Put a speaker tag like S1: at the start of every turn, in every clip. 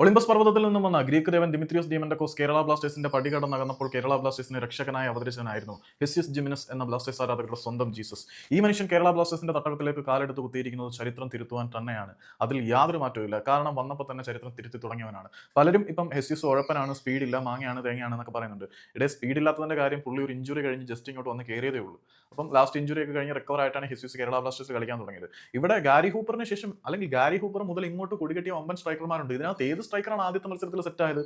S1: Olympus പർവ്വതത്തിൽ നിന്നും വന്ന ഗ്രീക്ക് ദേവൻ ദിമിത്രിയോസ് ഡീമന്റക്കോസ് കേരള ബ്ലാസ്റ്റേഴ്സിന്റെ പടികടന്നകന്നപ്പോൾ കേരള ബ്ലാസ്റ്റേഴ്സിന് രക്ഷകനായി അവതരിച്ചവനായിരുന്നു ഹെസിയസ് ജിമിനസ് എന്ന ബ്ലാസ്റ്റേഴ്സ് ആരാധകരുടെ സ്വന്തം ജീസസ്. ഈ മനുഷ്യൻ കേരള ബ്ലാസ്റ്റേഴ്സിന്റെ തട്ടകത്തിലേക്ക് കാലെടുത്ത് കുത്തിയിരിക്കുന്നത് ചരിത്രം തിരുത്തുവാൻ തന്നെയാണ്. അതിൽ യാതൊരു മാറ്റവും കാരണം വന്നപ്പോൾ തന്നെ ചരിത്രം തിരുത്തി തുടങ്ങിയവനാണ്. പലരും ഇപ്പം ഹെസിയസ് ഉഴപ്പനാണ്, സ്പീഡില്ല, മാങ്ങയാണ്, തേങ്ങയാണ് എന്നൊക്കെ പറയുന്നുണ്ട്. സ്പീഡില്ലാത്തതിന്റെ കാര്യം പുള്ളി ഒരു ഇഞ്ചുറി കഴിഞ്ഞ് ജസ്റ്റ് ഇങ്ങോട്ട് വന്ന് കയറിയതേ ഉള്ളൂ. അപ്പം ലാസ്റ്റ് ഇഞ്ചുറി ഒക്കെ കഴിഞ്ഞ് റിക്കവർ ആയിട്ടാണ് ഹെസിയസ് കേരള ബ്ലാസ്റ്റേഴ്സ് കളിക്കാൻ തുടങ്ങിയത്. ഇവിടെ ഗാരി ഹൂപ്പറിന് ശേഷം അല്ലെങ്കിൽ ഗാരി ഹൂപ്പർ മുതൽ ഇങ്ങോട്ട് കൊടികെട്ടിയ 9 സ്ട്രൈക്കർമാരുണ്ട്. ഇതിനകത്ത് ഏത് സ്ട്രൈക്കറാണ് ആദ്യത്തെ മത്സരത്തിൽ സെറ്റ് ആയത്?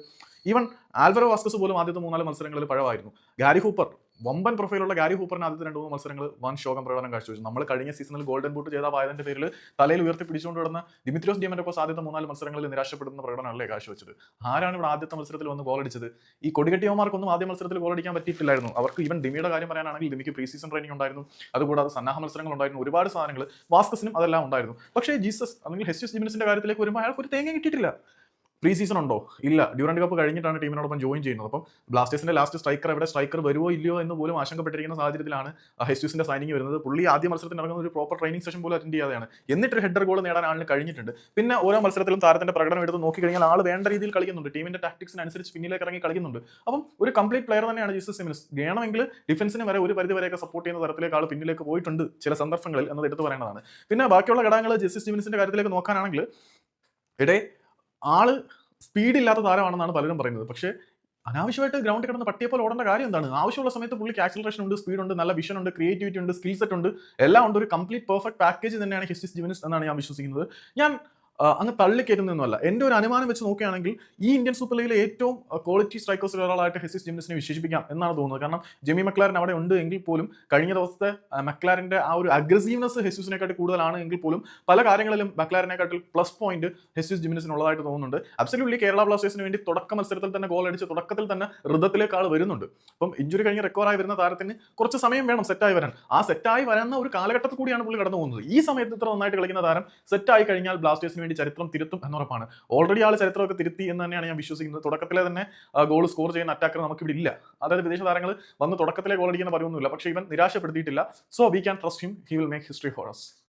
S1: ഈവൻ ആൽവരോ വാസ്കസ് പോലും ആദ്യത്തെ 3-4 മത്സരങ്ങളിൽ പഴമായിരുന്നു. ഗാരി ഹൂപ്പർ, വമ്പൻ പ്രൊഫൈലുള്ള ഗാരി ഹൂപ്പറിന് ആദ്യത്തെ 2-3 മത്സരങ്ങൾ വൻ ശോകം പ്രകടനം കാഴ്ചവെച്ചു. നമ്മൾ കഴിഞ്ഞ സീസണിൽ ഗോൾഡൻ ബൂട്ട് ജേതാവായതിന്റെ പേരിൽ തലയിൽ ഉയർത്തി പിടിച്ചുകൊണ്ട് കിടന്ന ദിമിത്രിയോസ് ഡീമന്റക്കോസ് ആദ്യത്തെ 3-4 മത്സരങ്ങളിൽ നിരാശപ്പെടുന്ന പ്രകടനമല്ലേ കാഴ്ചവെച്ചത്. ആരാണ് ഇവിടെ ആദ്യത്തെ മത്സരത്തിൽ വന്ന് ഗോൾ അടിച്ചത്? ഈ കൊടികെട്ടിയവന്മാർക്കൊന്നും ആദ്യ മത്സരത്തിൽ ഗോൾ അടിക്കാൻ പറ്റിയിട്ടില്ലായിരുന്നു. അവർക്ക് ഈവൻ ഡിമിയുടെ കാര്യം പറയാനാണെങ്കിൽ ഡിമിക്ക് പ്രീ സീസൺ ട്രെയിനിങ് ഉണ്ടായിരുന്നു, അതുകൂടാതെ സന്നാഹ മത്സരങ്ങൾ ഉണ്ടായിരുന്നു, ഒരുപാട് സാധനങ്ങൾ വാസ്കസിനും അതെല്ലാം ഉണ്ടായിരുന്നു. പക്ഷേ ജീസസ് അല്ലെങ്കിൽ ഹെസിയസ് ജിമിനസിന്റെ കാര്യത്തിലേക്ക് വരുമ്പോൾ അയാൾക്ക് ഒരു തേങ്ങ കിട്ടിയിട്ടില്ല. പ്രീ സീസൺ ഉണ്ടോ? ഇല്ല. ഡ്യൂറന്റ് കപ്പ് കഴിഞ്ഞിട്ടാണ് ടീമിനോടൊപ്പം ജോയിൻ ചെയ്യുന്നത്. അപ്പം ബ്ലാസ്റ്റേഴ്സിന്റെ ലാസ്റ്റ് സ്ട്രൈക്കർ എവിടെ, സ്ട്രൈക്കർ വരുമോ ഇല്ലയോ എന്ന് പോലും ആശങ്കപ്പെട്ടിരിക്കുന്ന സാഹചര്യത്തിലാണ് ഹെസ്യൂസിന്റെ സൈനിങ് വരുന്നത്. പുള്ളി ആദ്യ മത്സരത്തിന് ഇറങ്ങുന്ന ഒരു പ്രോപ്പർ ട്രെയിനിങ് സെഷൻ പോലും അറ്റൻഡ് ചെയ്യാതെയാണ്. എന്നിട്ടൊരു ഹെഡർ ഗോൾ നേടാൻ ആളിന് കഴിഞ്ഞിട്ടുണ്ട്. പിന്നെ ഓരോ മത്സരത്തിലും താരത്തിന്റെ പ്രകടനം എടുത്ത് നോക്കിക്കഴിഞ്ഞാൽ ആൾ വേണ്ട രീതിയിൽ കളിക്കുന്നുണ്ട്, ടീമിന്റെ ടാക്ടിക്സിനനുസരിച്ച് പിന്നിലേക്ക് ഇറങ്ങി കളിക്കുന്നുണ്ട്. അപ്പം ഒരു കംപ്ലീറ്റ് പ്ലെയർ തന്നെയാണ് ജീസസ് ജിമിനസ്. വേണമെങ്കിൽ ഡിഫൻസിന് വരെ ഒരു പരിധി വരെയൊക്കെ സപ്പോർട്ട് ചെയ്യുന്ന തരത്തിലേക്ക് ആൾ പിന്നിലേക്ക് പോയിട്ടുണ്ട് ചില സന്ദർഭങ്ങളിൽ എന്നത് എടുത്തു പറയേണ്ടതാണ്. പിന്നെ ബാക്കിയുള്ള ഘടകങ്ങൾ ജീസസ് ജിമിനസിന്റെ കാര്യത്തിലേക്ക് നോക്കാനാണെങ്കിൽ ആള് സ്പീഡ് ഇല്ലാത്ത താരമാണെന്നാണ് പലരും പറയുന്നത്. പക്ഷേ അനാവശ്യമായിട്ട് ഗ്രൗണ്ടിൽ കിടന്ന് പട്ടിയെ പോലെ ഓടേണ്ട കാര്യം എന്താണ്? ആവശ്യമുള്ള സമയത്ത് പുള്ളിക്ക് ആക്സിലറേഷൻ ഉണ്ട്, സ്പീഡ് ഉണ്ട്, നല്ല വിഷൻ ഉണ്ട്, ക്രിയേറ്റിവിറ്റി ഉണ്ട്, സ്കിൽ സെറ്റ് ഉണ്ട്, എല്ലാം ഉണ്ട്. ഒരു കംപ്ലീറ്റ് പെർഫെക്റ്റ് പാക്കേജ് തന്നെയാണ് ഹെസിയസ് ജിമിനസ് എന്നാണ് ഞാൻ വിശ്വസിക്കുന്നത്. ഞാൻ അങ്ങ് തള്ളിക്കയറ്റുന്നൊന്നുമല്ല. എൻ്റെ ഒരു അനുമാനം വെച്ച് നോക്കുകയാണെങ്കിൽ ഈ ഇന്ത്യൻ സൂപ്പർ ലീഗിലെ ഏറ്റവും ക്വാളിറ്റി സ്ട്രൈക്കേഴ്സിൽ ഒരാളായിട്ട് ഹെസിയസ് ജിമിനസിനെ വിശേഷിപ്പിക്കാം എന്നാണ് തോന്നുന്നത്. കാരണം ജെമി മക്ലാരൻ അവിടെ ഉണ്ട് എങ്കിൽ പോലും കഴിഞ്ഞ ദിവസത്തെ മക്ലാരന്റെ ആ ഒരു അഗ്രസീവ്നെസ് ഹെസിയസിനെക്കാട്ടി കൂടുതലാണ് എങ്കിൽ പോലും പല കാര്യങ്ങളിലും മക്ലാരനെക്കാട്ടിൽ പ്ലസ് പോയിന്റ് ഹെസിയസ് ജിമിനസിനുള്ളതായിട്ട് തോന്നുന്നുണ്ട്. അബ്സല്യൂട്ട്ലി കേരള ബ്ലാസ്റ്റേഴ്സിന് വേണ്ടി തുടക്ക മത്സരത്തിൽ തന്നെ ഗോൾ അടിച്ച് തുടക്കത്തിൽ തന്നെ ഋതത്തിലേക്ക് ആൾ വരുന്നുണ്ട്. അപ്പം ഇഞ്ചുറി കഴിഞ്ഞ് റിക്കവർ ആയി വരുന്ന താരത്തിന് കുറച്ച് സമയം വേണം സെറ്റായി വരാൻ. ആ സെറ്റായി വരുന്ന ഒരു കാലഘട്ടത്തിൽ കൂടിയാണ് പുള്ളി കടന്നു പോകുന്നത്. ഈ സമയത്ത് ഇത്ര നന്നായിട്ട് കളിക്കുന്ന താരം സെറ്റായി കഴിഞ്ഞാൽ ബ്ലാസ്റ്റേഴ്സിന് വേണ്ടി ചരിത്രം തിരുത്തും എന്നുറപ്പാണ്. ഓൾറെഡി ആൾ ചരിത്രമൊക്കെ തിരുത്തി എന്ന് തന്നെയാണ് ഞാൻ വിശ്വസിക്കുന്നത്. തുടക്കത്തിലെ തന്നെ ഗോൾ സ്കോർ ചെയ്യുന്ന അറ്റാക്കർ നമുക്ക് ഇവിടെ ഇല്ല. അതായത് വിദേശ താരങ്ങൾ വന്ന് തുടക്കത്തിലെ ഗോൾ അടിക്കുന്ന പതിവൊന്നുമില്ല. പക്ഷേ ഇവൻ നിരാശപ്പെടുത്തിയിട്ടില്ല. So we can trust him. He will make history for us.